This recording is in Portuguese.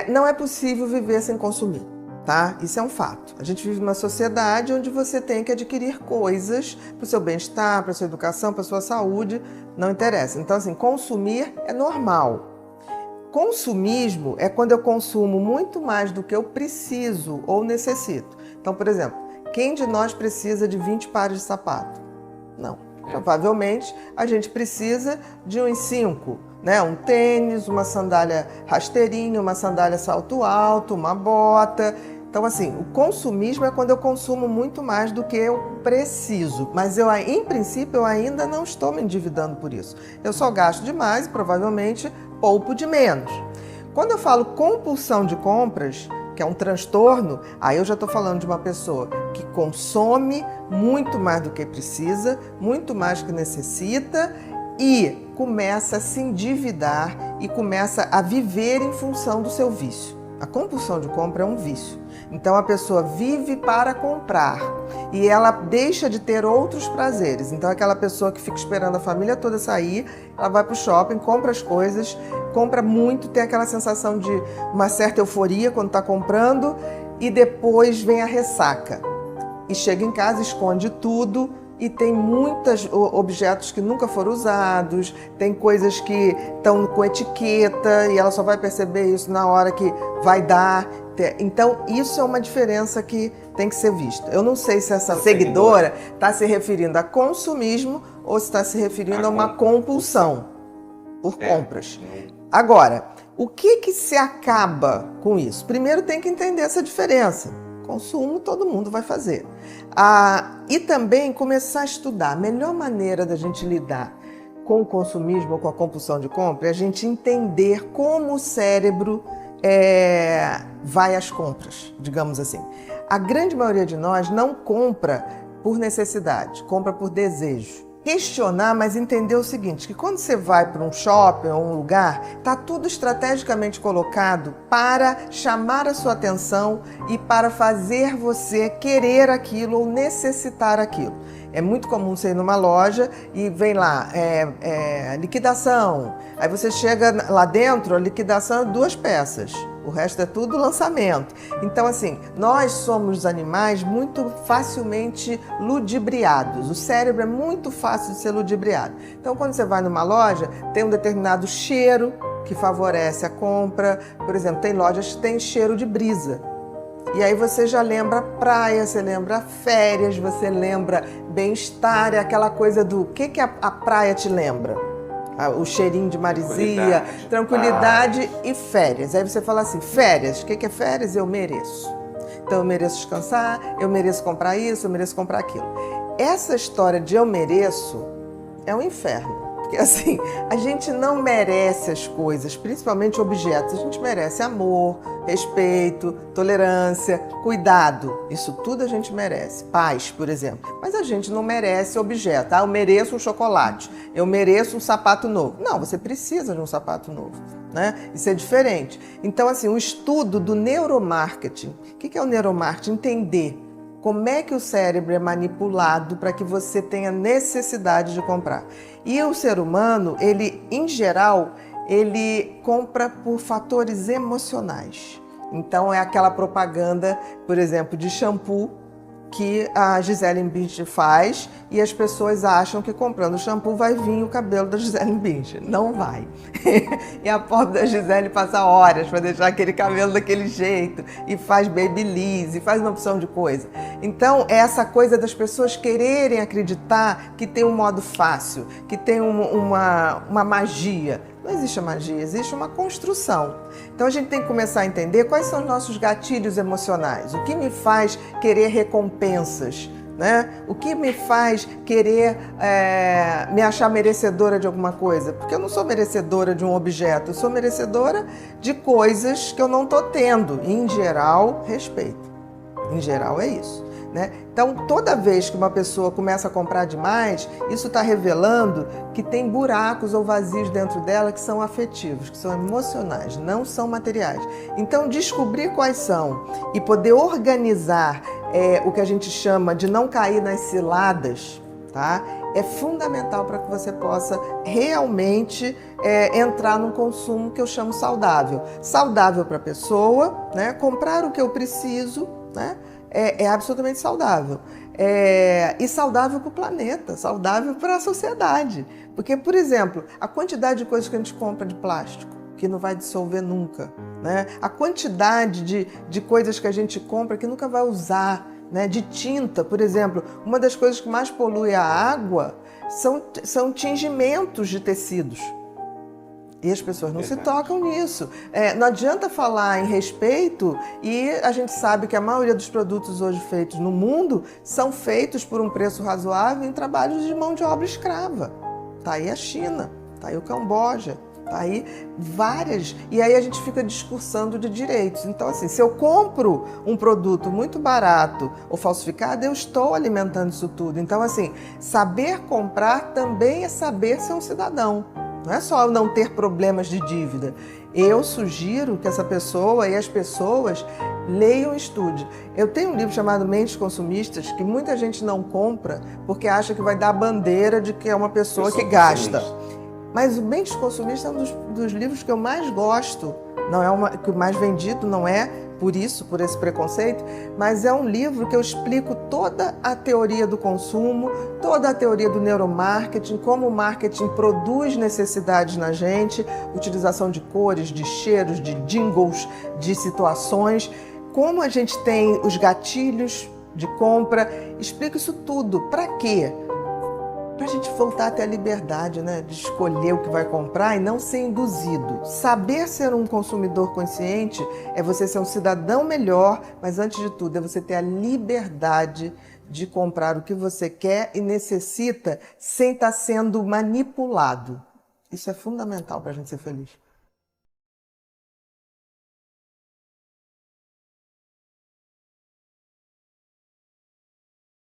Não é possível viver sem consumir, tá? Isso é um fato. A gente vive numa sociedade onde você tem que adquirir coisas para o seu bem-estar, para a sua educação, para a sua saúde, não interessa. Então, assim, consumir é normal. Consumismo é quando eu consumo muito mais do que eu preciso ou necessito. Então, por exemplo, quem de nós precisa de 20 pares de sapato? Não. Provavelmente a gente precisa de uns 5, né? Um tênis, uma sandália rasteirinha, uma sandália salto alto, uma bota. Então, assim, o consumismo é quando eu consumo muito mais do que eu preciso. Mas em princípio, eu ainda não estou me endividando por isso. Eu só gasto demais e provavelmente poupo de menos. Quando eu falo compulsão de compras, que é um transtorno, aí eu já estou falando de uma pessoa que consome muito mais do que precisa, muito mais do que necessita e começa a se endividar e começa a viver em função do seu vício. A compulsão de compra é um vício. Então a pessoa vive para comprar e ela deixa de ter outros prazeres. Então aquela pessoa que fica esperando a família toda sair, ela vai para o shopping, compra as coisas, compra muito, tem aquela sensação de uma certa euforia quando está comprando e depois vem a ressaca. E chega em casa, esconde tudo e tem muitos objetos que nunca foram usados, tem coisas que estão com etiqueta e ela só vai perceber isso na hora que vai dar. Então, isso é uma diferença que tem que ser vista. Eu não sei se essa seguidora está se referindo a consumismo ou se está se referindo a uma compulsão por compras. Agora, o que se acaba com isso? Primeiro tem que entender essa diferença. Consumo todo mundo vai fazer. E também começar a estudar. A melhor maneira da gente lidar com o consumismo ou com a compulsão de compra é a gente entender como o cérebro vai às compras, digamos assim. A grande maioria de nós não compra por necessidade, compra por desejo. Questionar, mas entender o seguinte, que quando você vai para um shopping ou um lugar, está tudo estrategicamente colocado para chamar a sua atenção e para fazer você querer aquilo ou necessitar aquilo. É muito comum você ir numa loja e vem lá, liquidação. Aí você chega lá dentro, a liquidação é 2 peças. O resto é tudo lançamento. Então, assim, nós somos animais muito facilmente ludibriados. O cérebro é muito fácil de ser ludibriado. Então, quando você vai numa loja, tem um determinado cheiro que favorece a compra. Por exemplo, tem lojas que têm cheiro de brisa. E aí você já lembra praia, você lembra férias, você lembra bem-estar, é aquela coisa do que a praia te lembra? O cheirinho de maresia, tranquilidade e férias. Aí você fala assim, férias, o que é férias? Eu mereço. Então eu mereço descansar, eu mereço comprar isso, eu mereço comprar aquilo. Essa história de eu mereço é um inferno. Porque assim, a gente não merece as coisas, principalmente objetos. A gente merece amor, respeito, tolerância, cuidado. Isso tudo a gente merece. Paz, por exemplo. Mas a gente não merece objeto. Eu mereço um chocolate, eu mereço um sapato novo. Não, você precisa de um sapato novo, né? Isso é diferente. Então, assim, o estudo do neuromarketing. O que é o neuromarketing? Entender como é que o cérebro é manipulado para que você tenha necessidade de comprar. E o ser humano, ele, em geral, ele compra por fatores emocionais. Então, é aquela propaganda, por exemplo, de shampoo que a Gisele Bündchen faz e as pessoas acham que comprando shampoo vai vir o cabelo da Gisele Bündchen. Não vai. E a pobre da Gisele passa horas para deixar aquele cabelo daquele jeito e faz babyliss e faz uma opção de coisa. Então, é essa coisa das pessoas quererem acreditar que tem um modo fácil, que tem uma magia. Não existe magia, existe uma construção. Então a gente tem que começar a entender quais são os nossos gatilhos emocionais. O que me faz querer recompensas, né? O que me faz querer me achar merecedora de alguma coisa? Porque eu não sou merecedora de um objeto, eu sou merecedora de coisas que eu não estou tendo. E, em geral, respeito. Em geral é isso. Né? Então, toda vez que uma pessoa começa a comprar demais, isso está revelando que tem buracos ou vazios dentro dela que são afetivos, que são emocionais, não são materiais. Então, descobrir quais são e poder organizar o que a gente chama de não cair nas ciladas, tá? é fundamental para que você possa realmente entrar num consumo que eu chamo saudável. Saudável para a pessoa, né? Comprar o que eu preciso, né? É absolutamente saudável. E saudável para o planeta, saudável para a sociedade. Porque, por exemplo, a quantidade de coisas que a gente compra de plástico, que não vai dissolver nunca, né? A quantidade de coisas que a gente compra que nunca vai usar, né? De tinta, por exemplo, uma das coisas que mais polui a água são tingimentos de tecidos. E as pessoas não se tocam nisso. Não adianta falar em respeito e a gente sabe que a maioria dos produtos hoje feitos no mundo são feitos por um preço razoável em trabalhos de mão de obra escrava. Tá aí a China, tá aí o Camboja, tá aí várias. E aí a gente fica discursando de direitos. Então, assim, se eu compro um produto muito barato ou falsificado, eu estou alimentando isso tudo. Então, assim, saber comprar também é saber ser um cidadão. Não é só não ter problemas de dívida. Eu sugiro que essa pessoa e as pessoas leiam e estudem. Eu tenho um livro chamado Mentes Consumistas, que muita gente não compra porque acha que vai dar a bandeira de que é uma pessoa que gasta. Mas o Mentes Consumistas é um dos livros que eu mais gosto. Não é que o mais vendido, não é por isso, por esse preconceito, mas é um livro que eu explico toda a teoria do consumo, toda a teoria do neuromarketing, como o marketing produz necessidades na gente, utilização de cores, de cheiros, de jingles, de situações, como a gente tem os gatilhos de compra. Explico isso tudo. Para quê? Para a gente voltar a ter a liberdade, né, de escolher o que vai comprar e não ser induzido. Saber ser um consumidor consciente é você ser um cidadão melhor, mas antes de tudo é você ter a liberdade de comprar o que você quer e necessita sem estar sendo manipulado. Isso é fundamental para a gente ser feliz.